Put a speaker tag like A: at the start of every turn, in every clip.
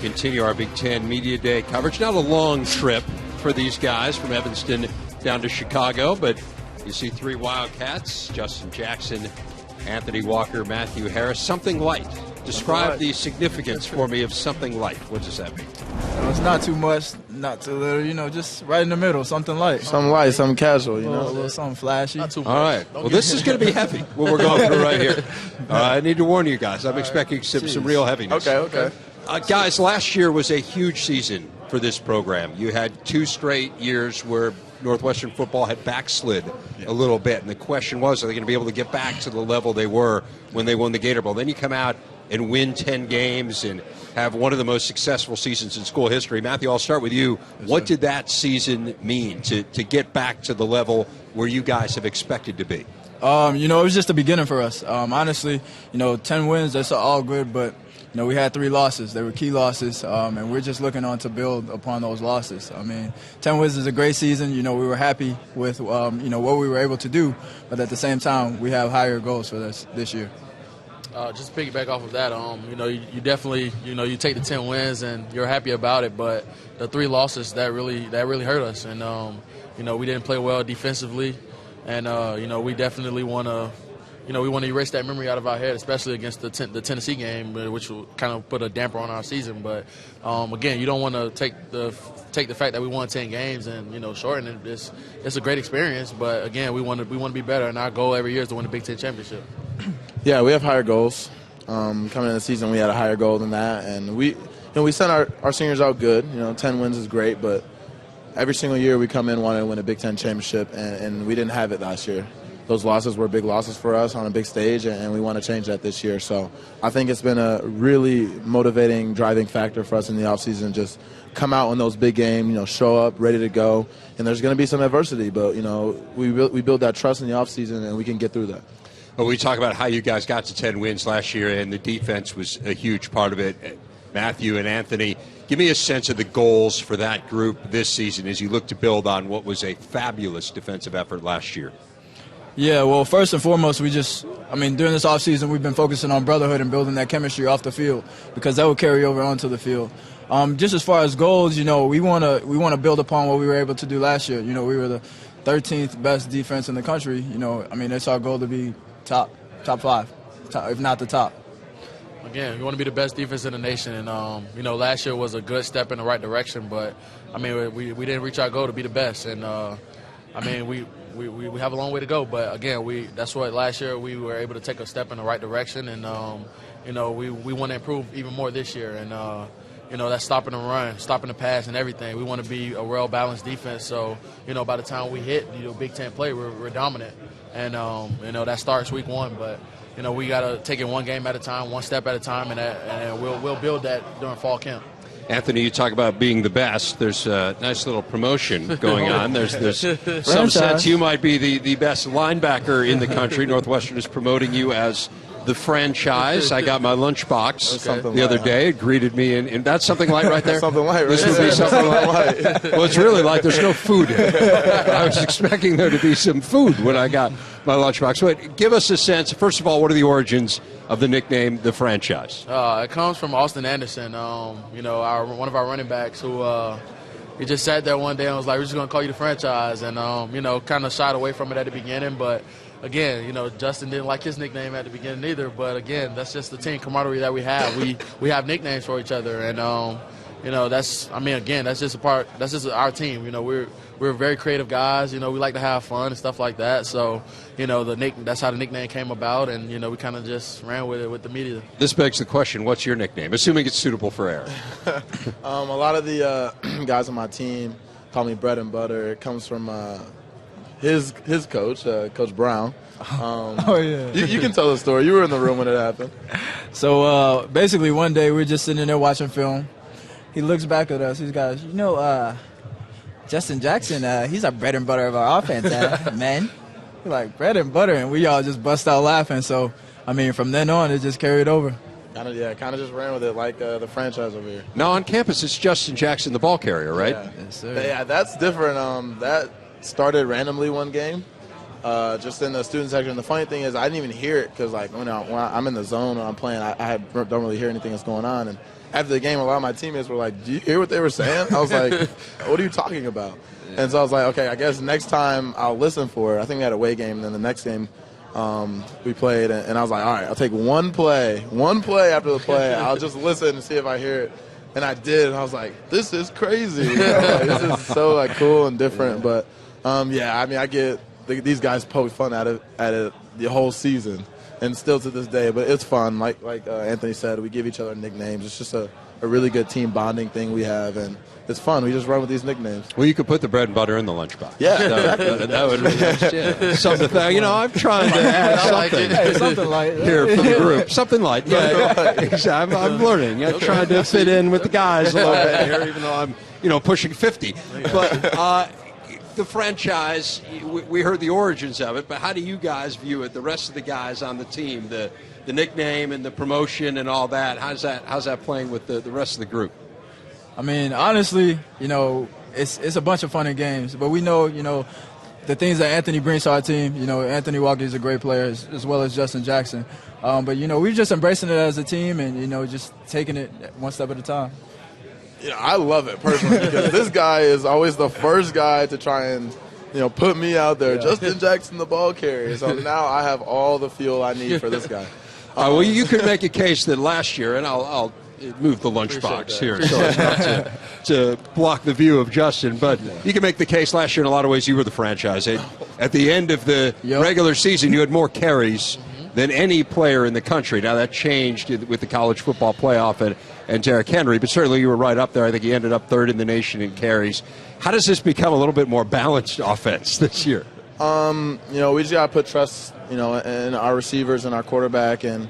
A: continue our Big Ten Media Day coverage. Not a long trip for these guys from Evanston down to Chicago, but you see three Wildcats, Justin Jackson, Anthony Walker, Matthew Harris. Something light. Describe the significance for me of something light. What does that mean?
B: It's not too much, not too little, just right in the middle, something light.
C: Something light, something casual,
B: A little something flashy.
A: All right. Well, this is going to be heavy, what we're going through right here. I need to warn you guys. I'm expecting some real heaviness.
C: Okay.
A: Guys, last year was a huge season for this program. You had 2 straight years where Northwestern football had backslid a little bit, and the question was, are they going to be able to get back to the level they were when they won the Gator Bowl? Then you come out and win 10 games and have one of the most successful seasons in school history. Matthew, I'll start with you. What did that season mean to get back to the level where you guys have expected to be?
B: It was just the beginning for us. Honestly, 10 wins, that's all good, but we had 3 losses. They were key losses, and we're just looking on to build upon those losses. 10 wins is a great season. We were happy with, what we were able to do, but at the same time, we have higher goals for this year.
D: Just piggyback off of that, you definitely, you take the 10 wins and you're happy about it, but the 3 losses, that really hurt us. And, we didn't play well defensively, and, we definitely want to, we want to erase that memory out of our head, especially against the Tennessee game, which will kind of put a damper on our season. But, again, you don't want to take the fact that we won 10 games and, shorten it. It's a great experience, but, again, we want to be better, and our goal every year is to win the Big Ten championship.
C: Yeah, we have higher goals. Coming into the season, we had a higher goal than that, and we sent our seniors out good. 10 wins is great, but every single year we come in wanting to win a Big Ten championship, and we didn't have it last year. Those losses were big losses for us on a big stage, and we want to change that this year. So I think it's been a really motivating, driving factor for us in the offseason. Just come out in those big games, show up, ready to go. And there's going to be some adversity, but, we build that trust in the offseason, and we can get through that.
A: Well, we talk about how you guys got to 10 wins last year, and the defense was a huge part of it. Matthew and Anthony, give me a sense of the goals for that group this season as you look to build on what was a fabulous defensive effort last year.
B: Yeah, well, first and foremost, during this offseason, we've been focusing on brotherhood and building that chemistry off the field because that will carry over onto the field. Just as far as goals, we want to build upon what we were able to do last year. We were the 13th best defense in the country. It's our goal to be top 5, if not the top.
D: Again, we want to be the best defense in the nation, and last year was a good step in the right direction, but we didn't reach our goal to be the best, and we have a long way to go. But again, that's what last year we were able to take a step in the right direction, and we want to improve even more this year, and that's stopping the run, stopping the pass, and everything. We want to be a well-balanced defense. So, by the time we hit Big Ten play, we're dominant. And, that starts week 1. But, we got to take it one game at a time, one step at a time, and we'll build that during fall camp.
A: Anthony, you talk about being the best. There's a nice little promotion going on. There's some sense you might be the best linebacker in the country. Northwestern is promoting you as the franchise. I got my lunchbox the other day. It greeted me, and that's something light right there?
C: Something light, right?
A: This would be something light. Well, it's really light. There's no food in it. I was expecting there to be some food when I got my lunchbox. But give us a sense, first of all, what are the origins of the nickname, the franchise?
D: It comes from Austin Anderson, one of our running backs who he just sat there one day and was like, we're just going to call you the franchise, and, kind of shied away from it at the beginning, but again, Justin didn't like his nickname at the beginning either, but again, that's just the team camaraderie that we have. We have nicknames for each other, and that's just our team. We're very creative guys. We like to have fun and stuff like that. So, that's how the nickname came about, and we kind of just ran with it with the media.
A: This begs the question: what's your nickname? Assuming it's suitable for air.
C: A lot of the guys on my team call me Bread and Butter. It comes from his coach, Coach Brown. You can tell the story. You were in the room when it happened.
B: So basically, one day we were just sitting there watching film. He looks back at us. He goes, Justin Jackson, he's our bread and butter of our offense, man. We're like, bread and butter, and we all just bust out laughing. So, from then on, it just carried over.
C: Kind of just ran with it like the franchise over here.
A: Now, on campus, it's Justin Jackson, the ball carrier, right?
C: Yeah, yes, sir. Yeah, that's different. That started randomly one game, just in the student section. The funny thing is I didn't even hear it because, when I'm in the zone and I'm playing, I don't really hear anything that's going on. And after the game, a lot of my teammates were like, "Do you hear what they were saying?" I was like, "What are you talking about?" And so I was like, "Okay, I guess next time I'll listen for it." I think we had a away game, and then the next game we played, and I was like, "All right, I'll take one play after the play. I'll just listen and see if I hear it." And I did, and I was like, "This is crazy. You know, like, this is so like cool and different." But yeah, I mean, I get these guys poke fun at it the whole season, and still to this day. But it's fun. Like Anthony said, we give each other nicknames. It's just a really good team bonding thing we have, and it's fun. We just run with these nicknames.
A: Well, you could put the bread and butter in the lunchbox.
C: Yeah,
A: that would be something. I'm trying to add something.
B: Hey, something like that.
A: Here for the group. Something like that. I'm learning. I'm trying to fit in with the guys a little bit here, even though I'm pushing 50. But the franchise, we heard the origins of it, but how do you guys view it? The rest of the guys on the team, the nickname and the promotion and all that. How's that playing with the rest of the group?
B: I mean, honestly, it's a bunch of fun and games, but we know, the things that Anthony brings to our team. Anthony Walker is a great player as well as Justin Jackson. But, we're just embracing it as a team and, just taking it one step at a time.
C: Yeah, I love it personally because this guy is always the first guy to try and, put me out there. Yeah. Justin Jackson, the ball carrier. So now I have all the fuel I need for this guy.
A: Well, you could make a case that last year, and I'll move the lunchbox here so as not to block the view of Justin, but you can make the case last year in a lot of ways you were the franchise. At the end of the regular season, you had more carries than any player in the country. Now, that changed with the college football playoff and Derrick Henry, but certainly you were right up there. I think he ended up third in the nation in carries. How does this become a little bit more balanced offense this year?
C: We just got to put trust, in our receivers and our quarterback. And,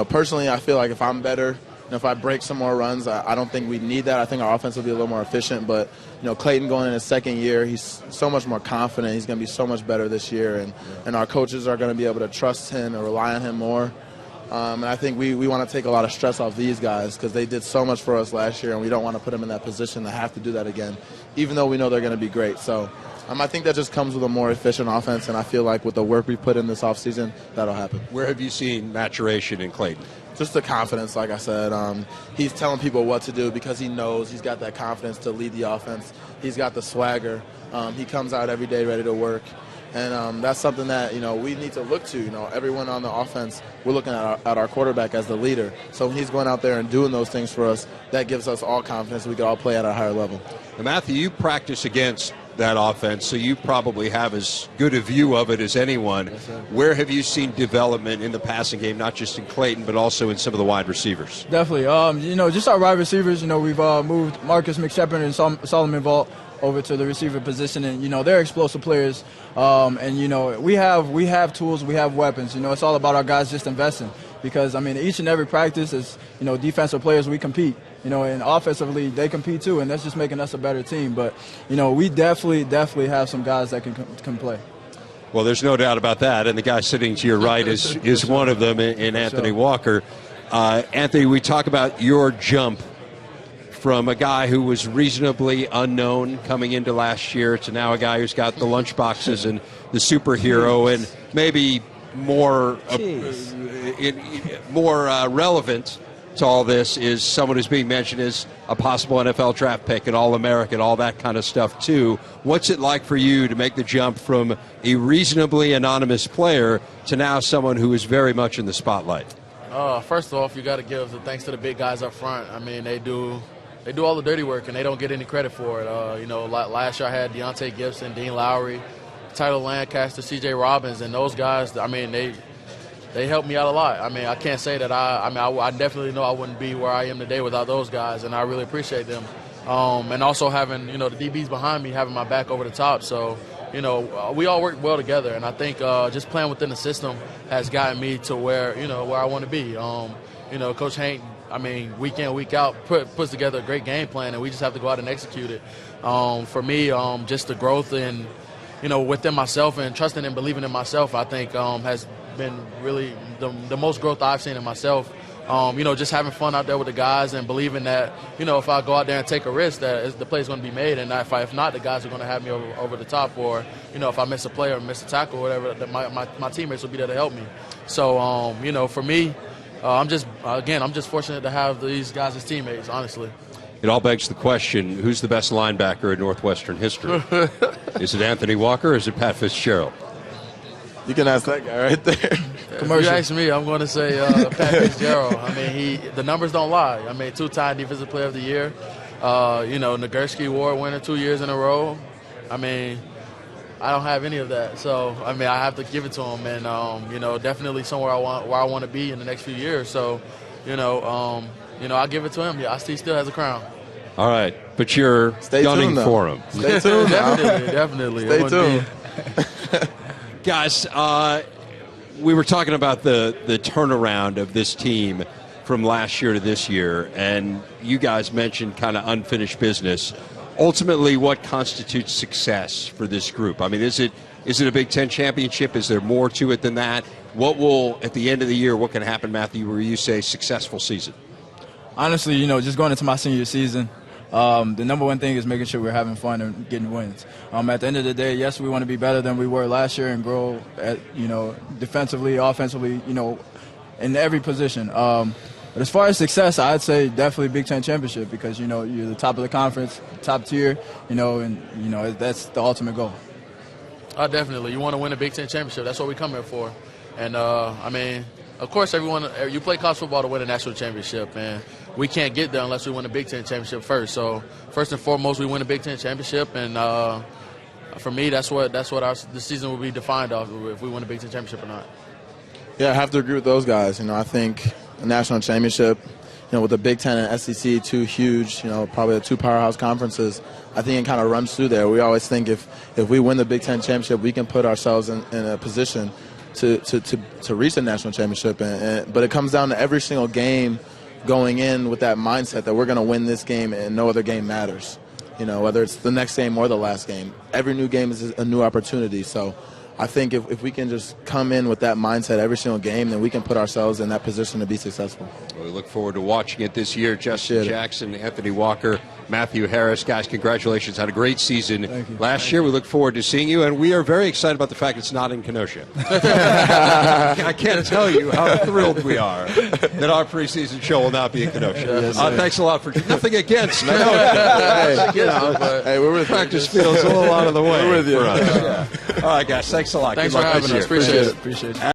C: personally, I feel like if I'm better, if I break some more runs, I don't think we need that. I think our offense will be a little more efficient. But, Clayton going in his second year, he's so much more confident. He's going to be so much better this year. And our coaches are going to be able to trust him and rely on him more. And I think we want to take a lot of stress off these guys because they did so much for us last year, and we don't want to put them in that position to have to do that again, even though we know they're going to be great. So I think that just comes with a more efficient offense, and I feel like with the work we put in this offseason, that'll happen.
A: Where have you seen maturation in Clayton?
C: Just the confidence, like I said. He's telling people what to do because he knows he's got that confidence to lead the offense. He's got the swagger. He comes out every day ready to work. And that's something that, we need to look to. Everyone on the offense, we're looking at our quarterback as the leader. So when he's going out there and doing those things for us, that gives us all confidence we can all play at a higher level.
A: Now, Matthew, you practice against that offense, so you probably have as good a view of it as anyone.
B: Yes, sir.
A: Where have you seen development in the passing game, not just in Clayton, but also in some of the wide receivers?
B: Definitely. Just our wide receivers, we've moved Marcus McShepard and Solomon Vault over to the receiver position, and they're explosive players, and we have tools, we have weapons. It's all about our guys just investing, because each and every practice is defensive players, we compete, and offensively they compete too, and that's just making us a better team. But we definitely have some guys that can play.
A: Well, there's no doubt about that, and the guy sitting to your right is one of them in Anthony Walker. Anthony, we talk about your jump from a guy who was reasonably unknown coming into last year to now a guy who's got the lunchboxes and the superhero, and maybe more relevant to all this is someone who's being mentioned as a possible NFL draft pick and All-American, all that kind of stuff too. What's it like for you to make the jump from a reasonably anonymous player to now someone who is very much in the spotlight?
D: First off, you got to give the thanks to the big guys up front. They do all the dirty work, and they don't get any credit for it. Last year I had Deontay Gibson, Dean Lowry, Tyler Lancaster, C.J. Robbins, and those guys, they helped me out a lot. I can't say that I definitely know I wouldn't be where I am today without those guys, and I really appreciate them. And also having, the DBs behind me, having my back over the top. So, we all work well together, and I think just playing within the system has gotten me to where I want to be. Coach Hank, week in, week out, puts together a great game plan, and we just have to go out and execute it. For me, just the growth in, within myself and trusting and believing in myself, I think has been really the most growth I've seen in myself. Just having fun out there with the guys and believing that, if I go out there and take a risk, that the play's going to be made, and if not, the guys are going to have me over the top, or, if I miss a play or miss a tackle or whatever, my teammates will be there to help me. So, for me, I'm just fortunate to have these guys as teammates, honestly.
A: It all begs the question, who's the best linebacker in Northwestern history? Is it Anthony Walker or is it Pat Fitzgerald?
C: You can ask that guy right there.
D: If you ask me, I'm going to say Pat Fitzgerald. I mean, the numbers don't lie. I mean, 2-time Defensive Player of the Year. Nagurski Award winner 2 years in a row. I mean, I don't have any of that. So, I mean, I have to give it to him. And, definitely somewhere where I want to be in the next few years. So, I'll give it to him. Yeah, he still has a crown.
A: All right. But you're gunning for him.
C: Stay tuned now.
D: Definitely.
C: Stay tuned.
A: Guys, we were talking about the turnaround of this team from last year to this year, and you guys mentioned kind of unfinished business. Ultimately, what constitutes success for this group? I mean, is it a Big Ten championship? Is there more to it than that? What will, at the end of the year, what can happen, Matthew, where you say successful season?
B: Honestly, just going into my senior season, the number one thing is making sure we're having fun and getting wins. At the end of the day, yes, we want to be better than we were last year and grow defensively, offensively, in every position. But as far as success, I'd say definitely Big Ten championship because, you're the top of the conference, top tier, that's the ultimate goal.
D: Definitely. You want to win a Big Ten championship. That's what we come here for. And, of course, you play college football to win a national championship, and we can't get there unless we win a Big Ten championship first. So, first and foremost, we win a Big Ten championship, and for me, that's what the season will be defined off if we win a Big Ten championship or not.
C: Yeah, I have to agree with those guys. I think a national championship, with the Big Ten and SEC, two huge, probably the two powerhouse conferences, I think it kind of runs through there. We always think if we win the Big Ten championship, we can put ourselves in a position to reach the national championship. But it comes down to every single game going in with that mindset that we're going to win this game and no other game matters. Whether it's the next game or the last game. Every new game is a new opportunity. So I think if we can just come in with that mindset every single game, then we can put ourselves in that position to be successful.
A: Well, we look forward to watching it this year. Justin Jackson, Anthony Walker, Matthew Harris. Guys, congratulations. Had a great season last year. We look forward to seeing you, and we are very excited about the fact it's not in Kenosha. I can't tell you how thrilled we are that our preseason show will not be in Kenosha. Thanks a lot for nothing against Kenosha.
C: Hey, we're with
A: practice field's a little out of the way.
C: We're with you.
A: For us. All right, guys, thanks a lot.
D: Thanks
A: Good
D: for
A: luck
D: having
A: this
D: us.
A: year.
D: Appreciate it.
B: Appreciate it.